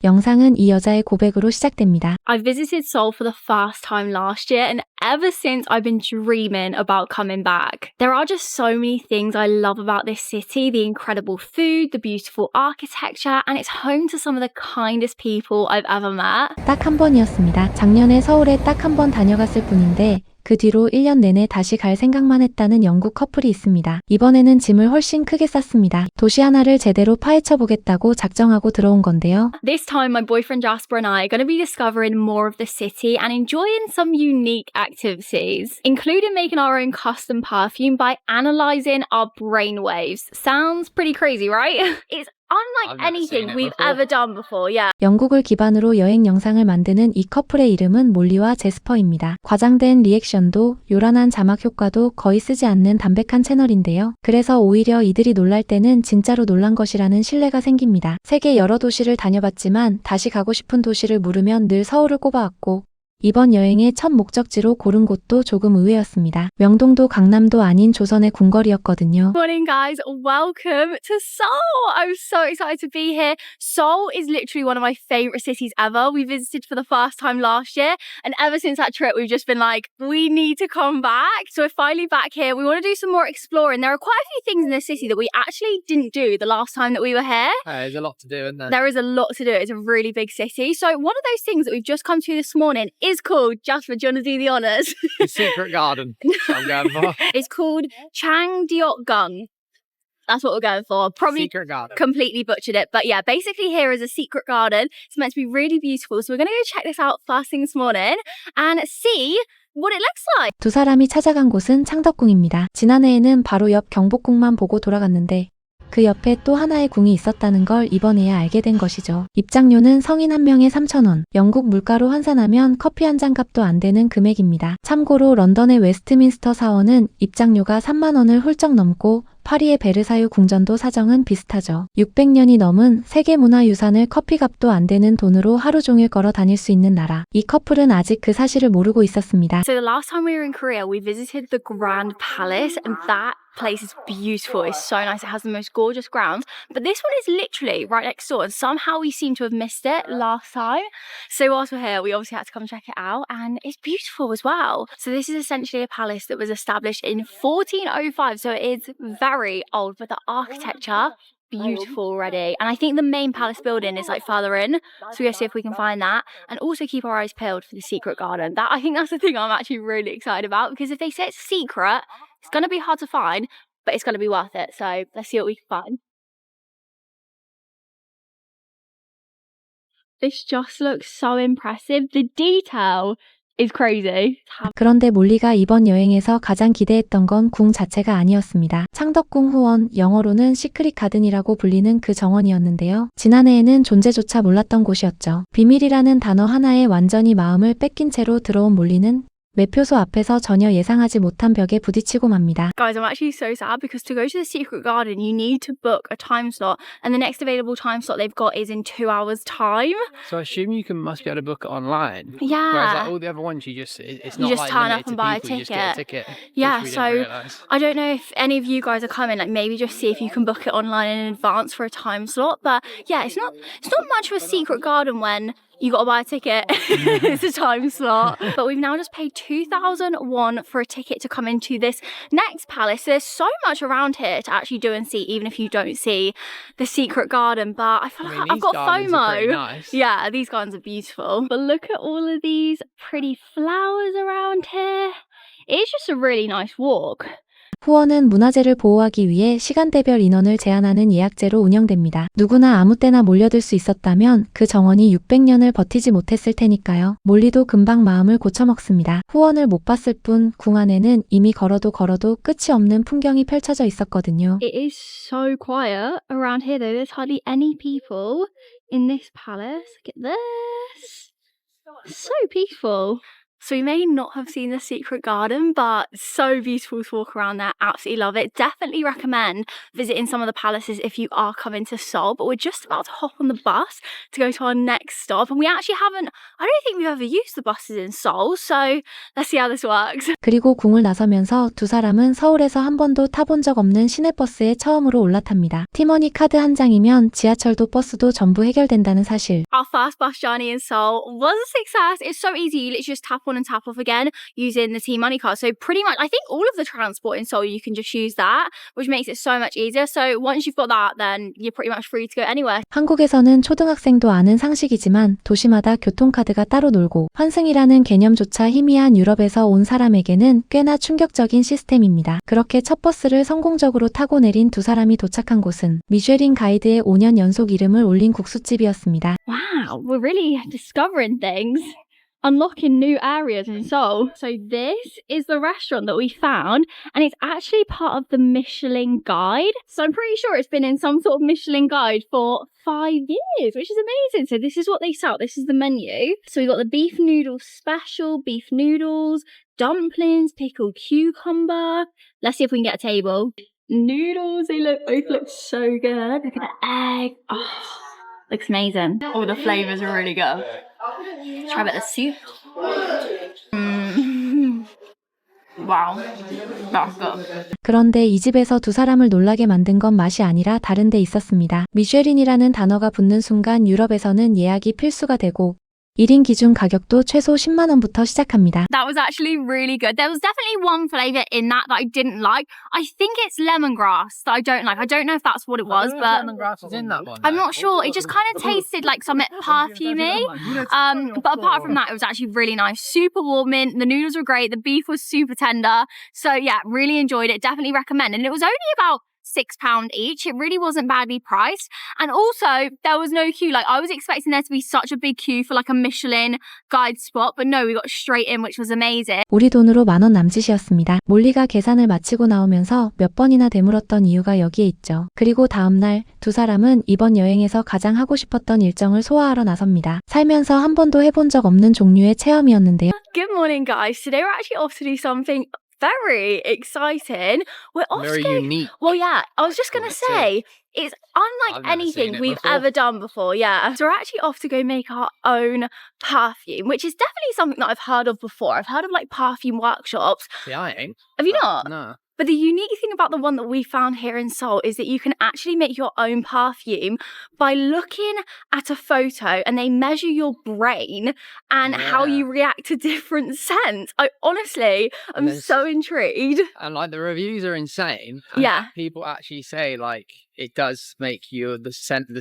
영상은 이 여자의 고백으로 시작됩니다. I visited Seoul for the first time last year, and ever since I've been dreaming about coming back. There are just so many things I love about this city, the incredible food, the beautiful architecture, and it's home to some of the kindest people I've ever met. 딱 한 번이었습니다. 작년에 서울에 딱 한 번 다녀갔을 뿐인데 그 뒤로 1년 내내 다시 갈 생각만 했다는 영국 커플이 있습니다. 이번에는 짐을 훨씬 크게 쌌습니다. 도시 하나를 제대로 파헤쳐 보겠다고 작정하고 들어온 건데요. This time my boyfriend Jasper and I are going to be discovering more of the city and enjoying some unique activities, including making our own custom perfume by analysing our brainwaves. Sounds pretty crazy, right? It's unlike anything we've ever done before, yeah. 영국을 기반으로 여행 영상을 만드는 이 커플의 이름은 몰리와 제스퍼입니다. 과장된 리액션도 요란한 자막 효과도 거의 쓰지 않는 담백한 채널인데요. 그래서 오히려 이들이 놀랄 때는 진짜로 놀란 것이라는 신뢰가 생깁니다. 세계 여러 도시를 다녀봤지만 다시 가고 싶은 도시를 물으면 늘 서울을 꼽아왔고 이번 여행의 첫 목적지로 고른 곳도 조금 의외였습니다. 명동도 강남도 아닌 조선의 궁궐이었거든요. Morning guys, welcome to Seoul. I'm so excited to be here. Seoul is literally one of my favourite cities ever. We visited for the first time last year, and ever since that trip we've just been like, we need to come back. So we're finally back here. We want to do some more exploring. There are quite a few things in the city that we actually didn't do the last time that we were here. There's a lot to do, isn't there? There is a lot to do. It's a really big city. So one of those things that we've just come to this morning is called, Jasper, do you want to do the honours? The Secret Garden. I'm going for. It's called Changdeokgung. That's what we're going for. Probably Secret Garden. completely butchered it. But yeah, basically here is a secret garden. It's meant to be really beautiful. So we're going to go check this out first thing this morning and see what it looks like. 두 사람이 찾아간 곳은 창덕궁입니다. 지난해에는 바로 옆 경복궁만 보고 돌아갔는데 그 옆에 또 하나의 궁이 있었다는 걸 이번에야 알게 된 것이죠. 입장료는 성인 한 명에 3,000원. 영국 물가로 환산하면 커피 한 잔 값도 안 되는 금액입니다. 참고로 런던의 웨스트민스터 사원은 입장료가 3만 원을 훌쩍 넘고 파리의 베르사유 궁전도 사정은 비슷하죠. 600년이 넘은 세계문화유산을 커피값도 안 되는 돈으로 하루 종일 걸어 다닐 수 있는 나라. 이 커플은 아직 그 사실을 모르고 있었습니다. So the last time we were in Korea, we visited the Grand Palace, and that place is beautiful. It's so nice. It has the most gorgeous grounds. But this one is literally right next door, and somehow we seem to have missed it last time. So whilst we're here, we obviously had to come check it out, and it's beautiful as well. So this is essentially a palace that was established in 1405, so it is very old, but the architecture beautiful already. And I think the main palace building is like further in, so we'll see if we can find that, and also keep our eyes peeled for the secret garden. That, I think that's the thing I'm actually really excited about, because if they say it's a secret, it's going to be hard to find, but it's going to be worth it. So let's see what we can find. This just looks so impressive. The detail is crazy. 그런데 몰리가 이번 여행에서 가장 기대했던 건 궁 자체가 아니었습니다. 창덕궁 후원, 영어로는 시크릿 가든이라고 불리는 그 정원이었는데요. 지난해에는 존재조차 몰랐던 곳이었죠. 비밀이라는 단어 하나에 완전히 마음을 뺏긴 채로 들어온 몰리는 매표소 앞에서 전혀 예상하지 못한 벽에 부딪히고 맙니다. Guys, I'm actually so sad because to go to the secret garden, you need to book a time slot, and the next available time slot they've got is in 2 hours' time. So I assume must be able to book it online. Yeah. Whereas like all the other ones, it's not You just like turn limited up and to buy a people, you just get a ticket. Yeah, which we so didn't realise. I don't know if any of you guys are coming, like maybe just see if you can book it online in advance for a time slot. But yeah, it's not much of a secret garden when you got to buy a ticket. It's a time slot. But we've now just paid 2,001 for a ticket to come into this next palace. There's so much around here to actually do and see, even if you don't see the secret garden. But I feel like I've these got gardens are pretty FOMO. nice. Yeah, these gardens are beautiful. But look at all of these pretty flowers around here. It's just a really nice walk. 후원은 문화재를 보호하기 위해 시간대별 인원을 제한하는 예약제로 운영됩니다. 누구나 아무 때나 몰려들 수 있었다면 그 정원이 600년을 버티지 못했을 테니까요. 몰리도 금방 마음을 고쳐먹습니다. 후원을 못 봤을 뿐 궁 안에는 이미 걸어도 끝이 없는 풍경이 펼쳐져 있었거든요. It is so quiet around here though. There's hardly any people in this palace. Look at this. So peaceful. So we may not have seen the secret garden, but so beautiful to walk around there. Absolutely love it. Definitely recommend visiting some of the palaces if you are coming to Seoul. But we're just about to hop on the bus to go to our next stop. And we actually haven't, I don't think we've ever used the buses in Seoul. So let's see how this works. 그리고 궁을 나서면서 두 사람은 서울에서 한 번도 타본 적 없는 시내버스에 처음으로 올라탑니다. 티머니 카드 한 장이면 지하철도 버스도 전부 해결된다는 사실. Our first bus journey in Seoul was a success. It's so easy. You literally just tap on and tap off again using the T-Money card. So pretty much, I think all of the transport in Seoul, you can just use that, which makes it so much easier. So once you've got that, then you're pretty much free to go anywhere. 한국에서는 초등학생도 아는 상식이지만 도시마다 교통카드가 따로 놀고 환승이라는 개념조차 희미한 유럽에서 온 사람에게는 꽤나 충격적인 시스템입니다. 그렇게 첫 버스를 성공적으로 타고 내린 두 사람이 도착한 곳은 미쉐린 가이드에 5년 연속 이름을 올린 국수집이었습니다. Wow, we're really discovering things. Unlocking new areas in Seoul. So this is the restaurant that we found, and it's actually part of the Michelin Guide. So I'm pretty sure it's been in some sort of Michelin Guide for 5 years, which is amazing. So this is what they sell. This is the menu. So we've got the beef noodle special, beef noodles, dumplings, pickled cucumber. Let's see if we can get a table. Noodles, they both look so good. Look at the egg. Oh, looks amazing. All the flavours are really good. Try a bit of soup. Wow, that's good. 그런데 이 집에서 두 사람을 놀라게 만든 건 맛이 아니라 다른 데 있었습니다. 미쉐린이라는 단어가 붙는 순간 유럽에서는 예약이 필수가 되고 1인 기준 가격도 최소 10만 원부터 시작합니다. That was actually really good. There was definitely one flavour in that I didn't like. I think it's lemongrass that I don't like. I don't know if that's what it was, but lemongrass is in that one. I'm not sure. It just kind of tasted like something perfumey. But apart from that, it was actually really nice. Super warming. The noodles were great. The beef was super tender. So yeah, really enjoyed it. Definitely recommend. And it was only about £6 each. It really wasn't badly priced. And also, there was no queue. Like, I was expecting there to be such a big queue for like a Michelin guide spot, but no, we got straight in, which was amazing. 우리 돈으로 10,000원 남짓이었습니다. 몰리가 계산을 마치고 나오면서 몇 번이나 되물었던 이유가 여기에 있죠. 그리고 다음날 두 사람은 이번 여행에서 가장 하고 싶었던 일정을 소화하러 나섭니다. 살면서 한 번도 해본 적 없는 종류의 체험이었는데요. Good morning, guys. Today we're actually off to do something very exciting. We're off Very to go... unique. Well, yeah, I was just going to That's it. say, it's unlike I've never anything seen it we've before. ever done before, yeah. So we're actually off to go make our own perfume, which is definitely something that I've heard of before. I've heard of like perfume workshops. See, I ain't. Have you not? No. But the unique thing about the one that we found here in Seoul is that you can actually make your own perfume by looking at a photo, and they measure your brain and how Yeah. you react to different scents. I honestly am there's- so intrigued. And like the reviews are insane. And Yeah. people actually say like it does make you the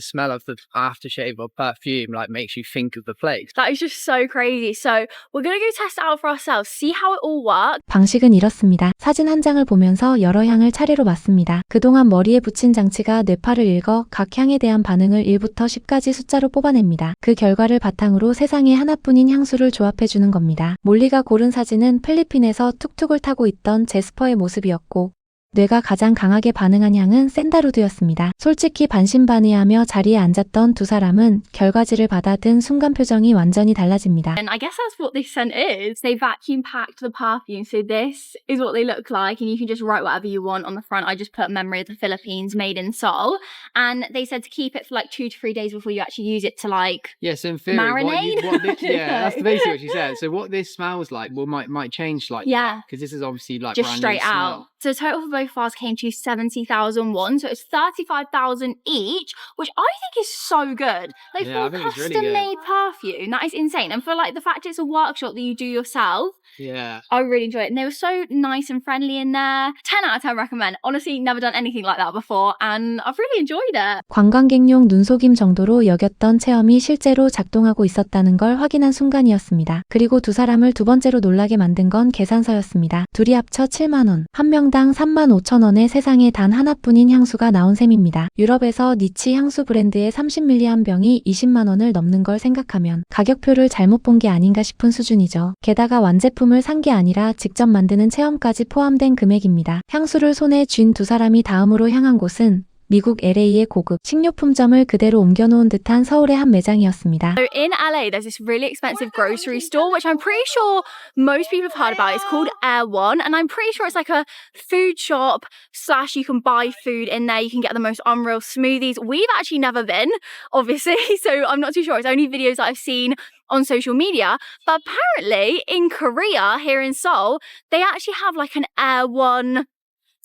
smell of the aftershave or perfume like makes you think of the place. That is just so crazy. So we're going to go test it out for ourselves, see how it all works. 방식은 이렇습니다. 사진 한 장을 보면서 여러 향을 차례로 맡습니다. 그동안 머리에 붙인 장치가 뇌파를 읽어 각 향에 대한 반응을 1부터 10까지 숫자로 뽑아냅니다. 그 결과를 바탕으로 세상에 하나뿐인 향수를 조합해주는 겁니다. 몰리가 고른 사진은 필리핀에서 툭툭을 타고 있던 제스퍼의 모습이었고 뇌가 가장 강하게 반응한 향은 샌다루드였습니다. 솔직히 반신반의하며 자리에 앉았던 두 사람은 결과지를 받아든 순간 표정이 완전히 달라집니다. And I guess that's what this scent is. They vacuum packed the perfume. So this is what they look like. And you can just write whatever you want on the front. I just put Memory of the Philippines, made in Seoul. And they said to keep it for like 2 to 3 days before you actually use it to like... Yes, in theory, Marinade? that's basically what she said. So what this smells like might change like Yeah. because this is obviously like Just brand straight new out. smell. So total for both of ours came to 70,000 won. So it's 35,000 each, which I think is so good. Like Yeah, I for a think it's really custom good. made perfume, that is insane. And for like the fact it's a workshop that you do yourself, Yeah. I really enjoyed it. And they were so nice and friendly in there. 10 out of 10 recommend. Honestly, never done anything like that before. And I've really enjoyed it. 관광객용 눈속임 정도로 여겼던 체험이 실제로 작동하고 있었다는 걸 확인한 순간이었습니다. 그리고 두 사람을 두 번째로 놀라게 만든 건 계산서였습니다. 둘이 합쳐 7만 원, 한 명당 35,000원에 세상에 단 하나뿐인 향수가 나온 셈입니다. 유럽에서 니치 향수 브랜드의 30ml 한 병이 20만 원을 넘는 걸 생각하면 가격표를 잘못 본 게 아닌가 싶은 수준이죠. 게다가 완제품을 산 게 아니라 직접 만드는 체험까지 포함된 금액입니다. 향수를 손에 쥔 두 사람이 다음으로 향한 곳은 미국 LA의 고급 식료품점을 그대로 옮겨놓은 듯한 서울의 한 매장이었습니다. So in LA, there's this really expensive grocery store, which I'm pretty sure most people have heard about. It's called Air One, and I'm pretty sure it's like a food shop / you can buy food in there. You can get the most unreal smoothies. We've actually never been, obviously, so I'm not too sure. It's only videos that I've seen on social media. But apparently in Korea, here in Seoul, they actually have like an Air One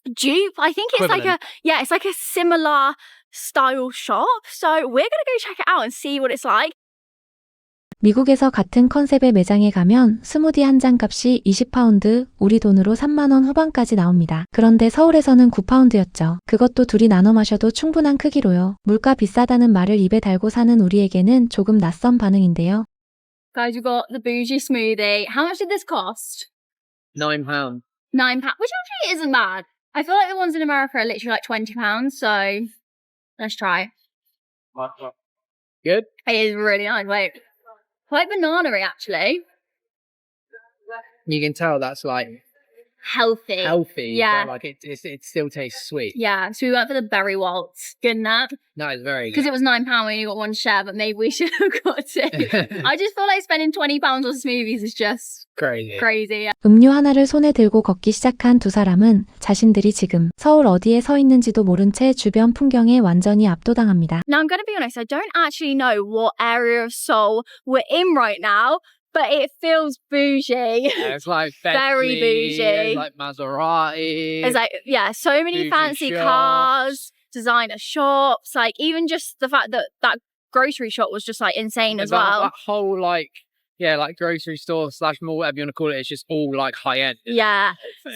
dupe. I think it's like it's like a similar style shop. So we're gonna go check it out and see what it's like. 미국에서 같은 컨셉의 매장에 가면 스무디 한 잔 값이 20파운드, 우리 돈으로 3만 원 후반까지 나옵니다. 그런데 서울에서는 9파운드였죠. 그것도 둘이 나눠 마셔도 충분한 크기로요. 물가 비싸다는 말을 입에 달고 사는 우리에게는 조금 낯선 반응인데요. Guys, we've got the bougie smoothie. How much did this cost? £9. £9, which actually isn't bad. I feel like the ones in America are literally like £20, so let's try. Good? It is really nice. Wait, quite banana-y actually. You can tell that's like Healthy. Yeah. but like it still tastes sweet. Yeah, so we went for the berry waltz. Good enough. No, it's very Because good. it was £9 when you got one share, but maybe we should have got two. I just feel like spending £20 on smoothies is just Crazy. crazy. 음료 하나를 손에 들고 걷기 시작한 두 사람은 자신들이 지금 서울 어디에 서 있는지도 모른 채 주변 풍경에 완전히 압도당합니다. Now, I'm going to be honest, I don't actually know what area of Seoul we're in right now, but it feels bougie. Yeah, it's like Very Bentley, bougie. like Maserati. There's like, so many Bougie fancy shops. cars, designer shops, like even just the fact that that grocery shop was just like insane as well. That whole like grocery store / mall, whatever you want to call it, it's just all like high end. Yeah.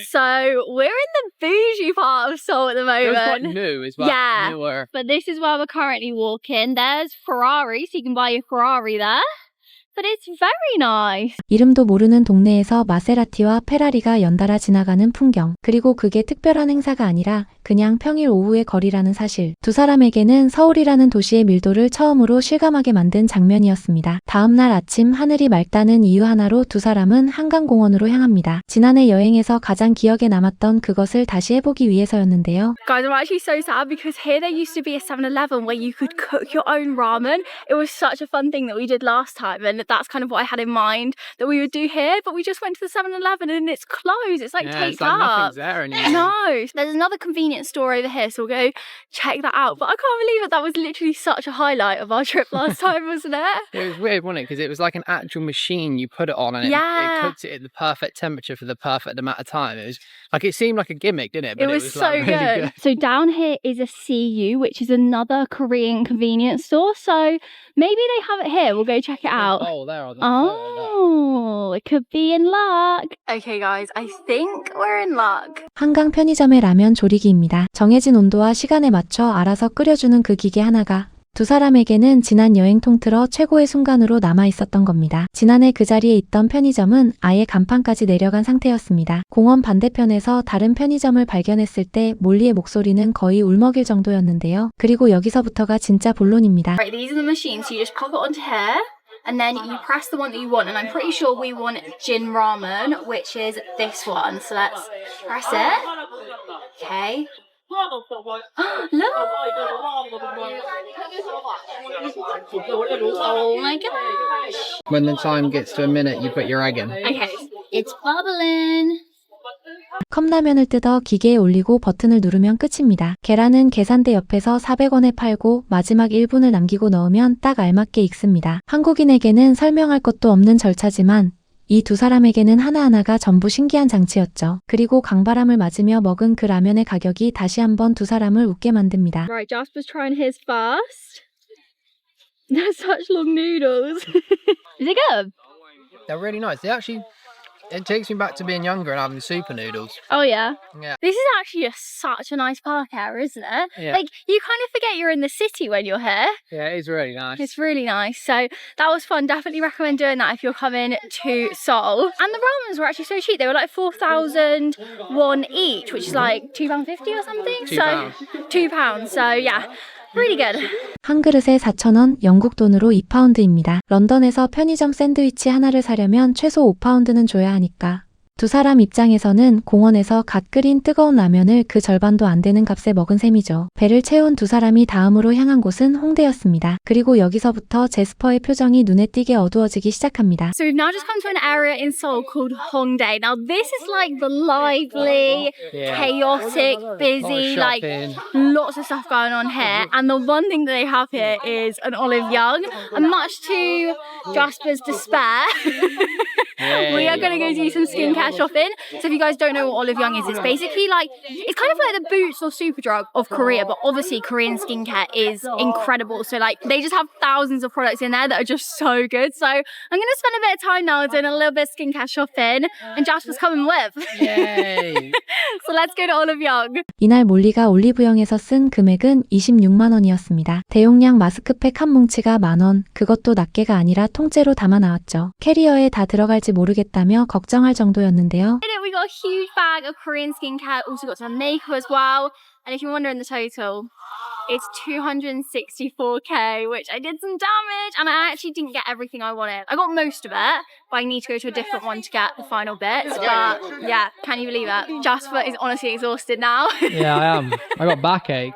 So we're in the bougie part of Seoul at the It was quite moment. new as well. Yeah. Newer. But this is where we're currently walking. There's Ferrari, so you can buy your Ferrari there. But it's very nice. 이름도 모르는 동네에서 마세라티와 페라리가 연달아 지나가는 풍경. 그리고 그게 특별한 행사가 아니라 그냥 평일 오후의 거리라는 사실. 두 사람에게는 서울이라는 도시의 밀도를 처음으로 실감하게 만든 장면이었습니다. 다음 날 아침 하늘이 맑다는 이유 하나로 두 사람은 한강공원으로 향합니다. 지난해 여행에서 가장 기억에 남았던 그것을 다시 해보기 위해서였는데요. Guys, I'm actually so sad because here there used to be a 7-Eleven where you could cook your own ramen. It was such a fun thing that we did last time, and that's kind of what I had in mind that we would do here, but we just went to the 7-Eleven and it's closed. It's like taped it's like up. nothing's there anymore. No, there's another convenience store over here, so we'll go check that out. But I can't believe it. That was literally such a highlight of our trip last time, wasn't it? It was weird, wasn't it? Because it was like an actual machine you put it on, and it cooked it at the perfect temperature for the perfect amount of time. It was like it seemed like a gimmick, didn't it? But It was so like, really good. So down here is a CU, which is another Korean convenience store. So maybe they have it here. We'll go check it out. Oh, there on the photo, Oh, it could be in luck. Okay, guys, I think we're in luck. 한강 편의점의 라면 조리기입니다. 정해진 온도와 시간에 맞춰 알아서 끓여주는 그 기계 하나가 두 사람에게는 지난 여행 통틀어 최고의 순간으로 남아 있었던 겁니다. 지난해 그 자리에 있던 편의점은 아예 간판까지 내려간 상태였습니다. 공원 반대편에서 다른 편의점을 발견했을 때 몰리의 목소리는 거의 울먹일 정도였는데요. 그리고 여기서부터가 진짜 본론입니다. Right, these are the machines. So you just pop it onto here. And then you press the one that you want. And I'm pretty sure we want Jin Ramen, which is this one. So let's press it. Okay. Look! Oh my gosh! When the time gets to a minute, you put your egg in. Okay, it's bubbling. 컵라면을 뜯어 기계에 올리고 버튼을 누르면 끝입니다. 계란은 계산대 옆에서 400원에 팔고 마지막 1분을 남기고 넣으면 딱 알맞게 익습니다. 한국인에게는 설명할 것도 없는 절차지만 이 두 사람에게는 하나하나가 전부 신기한 장치였죠. 그리고 강바람을 맞으며 먹은 그 라면의 가격이 다시 한번 두 사람을 웃게 만듭니다. Right, Jasper's trying his first. They're such long noodles. Is it good? They're really nice. It takes me back to being younger and having super noodles. Oh yeah. Yeah. This is actually such a nice park area, isn't it? Yeah. Like you kind of forget you're in the city when you're here. Yeah, it is really nice. It's really nice. So that was fun. Definitely recommend doing that if you're coming to Seoul. And the ramens were actually so cheap. They were like 4,000 won each, which is like £2.50 or something. £2. £2. So yeah. Really good. 한 그릇에 4,000원, 영국 돈으로 2파운드입니다. 런던에서 편의점 샌드위치 하나를 사려면 최소 5파운드는 줘야 하니까 두 사람 입장에서는 공원에서 갓 끓인 뜨거운 라면을 그 절반도 안 되는 값에 먹은 셈이죠. 배를 채운 두 사람이 다음으로 향한 곳은 홍대였습니다. 그리고 여기서부터 제스퍼의 표정이 눈에 띄게 어두워지기 시작합니다. So we've now just come to an area in Seoul called Hongdae. Now this is like the lively, chaotic, busy, like lots of stuff going on here. And the one thing that they have here is an Olive Young. And much to Jasper's despair, we are going to go do some skincare shopping. So if you guys don't know what Olive Young is, it's basically like, it's kind of like the Boots or Superdrug of Korea, but obviously Korean skincare is incredible. So like they just have thousands of products in there that are just so good. So I'm going to spend a bit of time now doing a little bit of skincare shopping, and Jasper's coming with. Yay! So let's go to Olive Young. 이날 몰리가 올리브영에서 쓴 금액은 26만 원이었습니다. 대용량 마스크팩 한 뭉치가 만원, 그것도 낱개가 아니라 통째로 담아 나왔죠. 캐리어에 다 들어갈지 모르겠다며 걱정할 정도였는데요. We got a huge bag of Korean skincare, also got some makeup as well. And if you're wondering the total, it's 264k, which I did some damage, and I actually didn't get everything I wanted. I got most of it, but I need to go to a different one to get the final bits. But yeah, can you believe it? Jasper is honestly exhausted now. Yeah, I am. I got backache.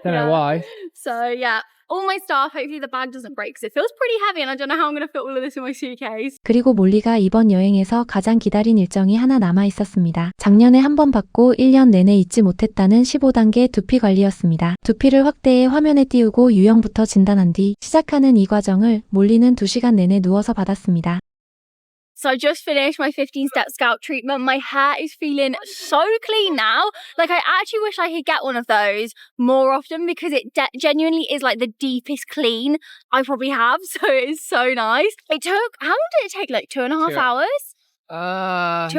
Don't know why. So yeah, all my stuff, hopefully the bag doesn't break because it feels pretty heavy and I don't know how I'm going to fit all of this in my suitcase. 그리고 몰리가 이번 여행에서 가장 기다린 일정이 하나 남아 있었습니다. 작년에 한 번 받고 1년 내내 잊지 못했다는 15단계 두피 관리였습니다. 두피를 확대해 화면에 띄우고 유형부터 진단한 뒤 시작하는 이 과정을 몰리는 2시간 내내 누워서 받았습니다. So I just finished my 15-step scalp treatment. My hair is feeling so clean now. Like I actually wish I could get one of those more often because it genuinely is like the deepest clean I probably have. So it's so nice. It took, how long did it take? Like 2.5 hours? 2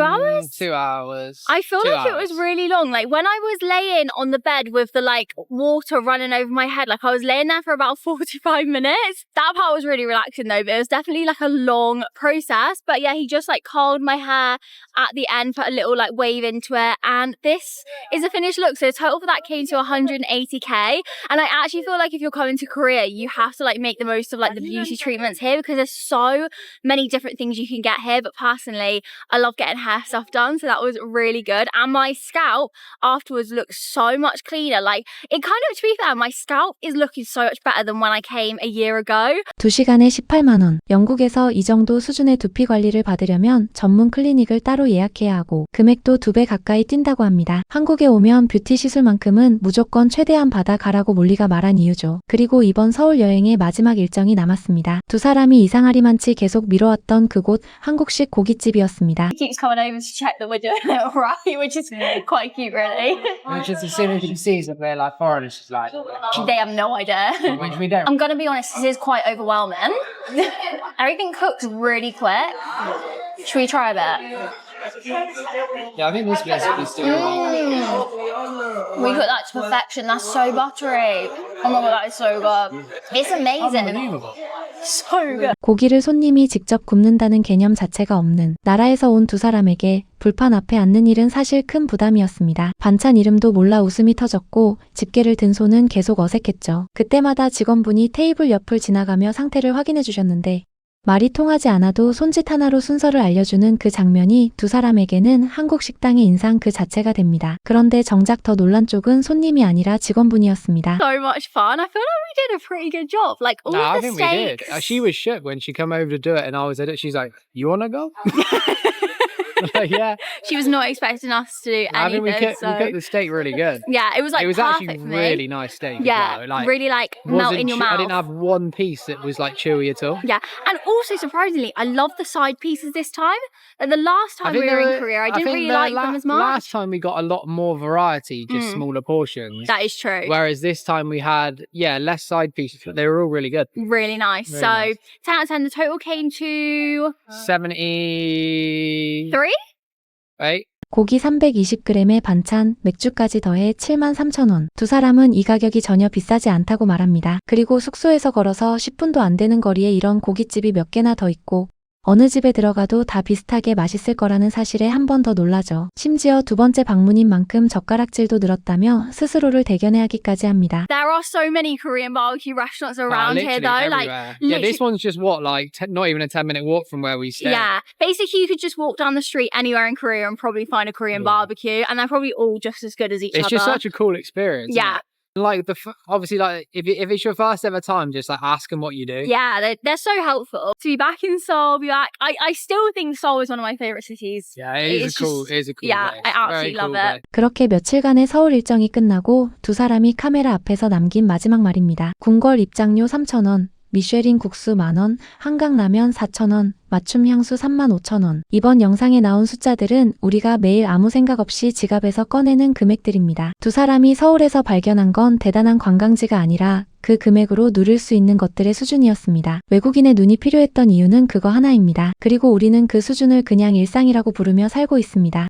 hours? 2 hours. I feel 2 like it hours. was really long. Like when I was laying on the bed with the like water running over my head, like I was laying there for about 45 minutes. That part was really relaxing though, but it was definitely like a long process. But yeah, he just like curled my hair at the end, put a little like wave into it. And this is the finished look. So the total for that came to 180k. And I actually feel like if you're coming to Korea, you have to like make the most of like the beauty treatments here because there's so many different things you can get here. But personally, I love getting hair stuff done, so that was really good. And my scalp afterwards looked so much cleaner. Like it kind of, to be fair, my scalp is looking so much better than when I came a year ago. 2시간에 18만 원. 영국에서 이 정도 수준의 두피 관리를 받으려면 전문 클리닉을 따로 예약해야 하고 금액도 2배 가까이 뛴다고 합니다. 한국에 오면 뷰티 시술만큼은 무조건 최대한 받아가라고 몰리가 말한 이유죠. 그리고 이번 서울 여행의 마지막 일정이 남았습니다. 두 사람이 이상하리만치 계속 미뤄왔던 그곳 한국식 고깃집이었습니다. He keeps coming over to check that we're doing it right, which is quite cute, really. Which is as soon as she sees that they're like foreigners, she's like, They have no idea. which we don't. I'm gonna be honest, this is quite overwhelming. Everything cooks really quick. Should we try a bit? Yeah, I think this recipe is still We cook that to perfection. That's so buttery. Oh my god, that is so good. It's amazing. unbelievable. So good. 고기를 손님이 직접 굽는다는 개념 자체가 없는 나라에서 온 두 사람에게 불판 앞에 앉는 일은 사실 큰 부담이었습니다. 반찬 이름도 몰라 웃음이 터졌고 집게를 든 손은 계속 어색했죠. 그때마다 직원분이 테이블 옆을 지나가며 상태를 확인해 주셨는데 말이 통하지 않아도 손짓 하나로 순서를 알려주는 그 장면이 두 사람에게는 한국 식당의 인상 그 자체가 됩니다. 그런데 정작 더 놀란 쪽은 손님이 아니라 직원분이었습니다. So much fun. I feel like we did a pretty good job. Like all No, I of the think we did. steaks. She was shook when she come over to do it, and I was at it. She's like, "You want to go?" Like, yeah. She was not expecting us to do I think anything. we cooked the steak really good. Yeah, it was like it was perfect actually for me. really nice steak. Yeah, as well. Like, really like melt in your mouth. I didn't have one piece that was like chewy at all. Yeah, and also surprisingly, I love the side pieces this time. Like the last time we were in Korea, I didn't really like them as much. Last time we got a lot more variety, just smaller portions. That is true. Whereas this time we had, less side pieces, but they were all really good. Really nice. Really so nice. 10 out of 10, the total came to 73. 3. 고기 320g에 반찬, 맥주까지 더해 73,000원. 두 사람은 이 가격이 전혀 비싸지 않다고 말합니다. 그리고 숙소에서 걸어서 10분도 안 되는 거리에 이런 고깃집이 몇 개나 더 있고 어느 집에 들어가도 다 비슷하게 맛있을 거라는 사실에 한 번 더 놀라죠. 심지어 두 번째 방문인 만큼 젓가락질도 늘었다며 스스로를 대견해하기까지 합니다. There are so many Korean barbecue restaurants around here, Literally though. everywhere. Yeah, this one's just what, like not even a 10-minute walk from where we stay. Yeah, basically you could just walk down the street anywhere in Korea and probably find a Korean barbecue, and they're probably all just as good as each It's other. just such a cool experience. isn't Yeah. it? Like obviously, like if it's your first ever time, just like ask them what you do. Yeah, they're so helpful. To be back in Seoul, I still think Seoul is one of my favourite cities. Yeah, it is a cool place. Yeah, I absolutely love it. 그렇게 며칠간의 서울 일정이 끝나고 두 사람이 카메라 앞에서 남긴 마지막 말입니다. 궁궐 입장료 3,000원, 미쉐린 국수 10,000원, 한강라면 4,000원, 맞춤 향수 35,000원. 이번 영상에 나온 숫자들은 우리가 매일 아무 생각 없이 지갑에서 꺼내는 금액들입니다. 두 사람이 서울에서 발견한 건 대단한 관광지가 아니라 그 금액으로 누릴 수 있는 것들의 수준이었습니다. 외국인의 눈이 필요했던 이유는 그거 하나입니다. 그리고 우리는 그 수준을 그냥 일상이라고 부르며 살고 있습니다.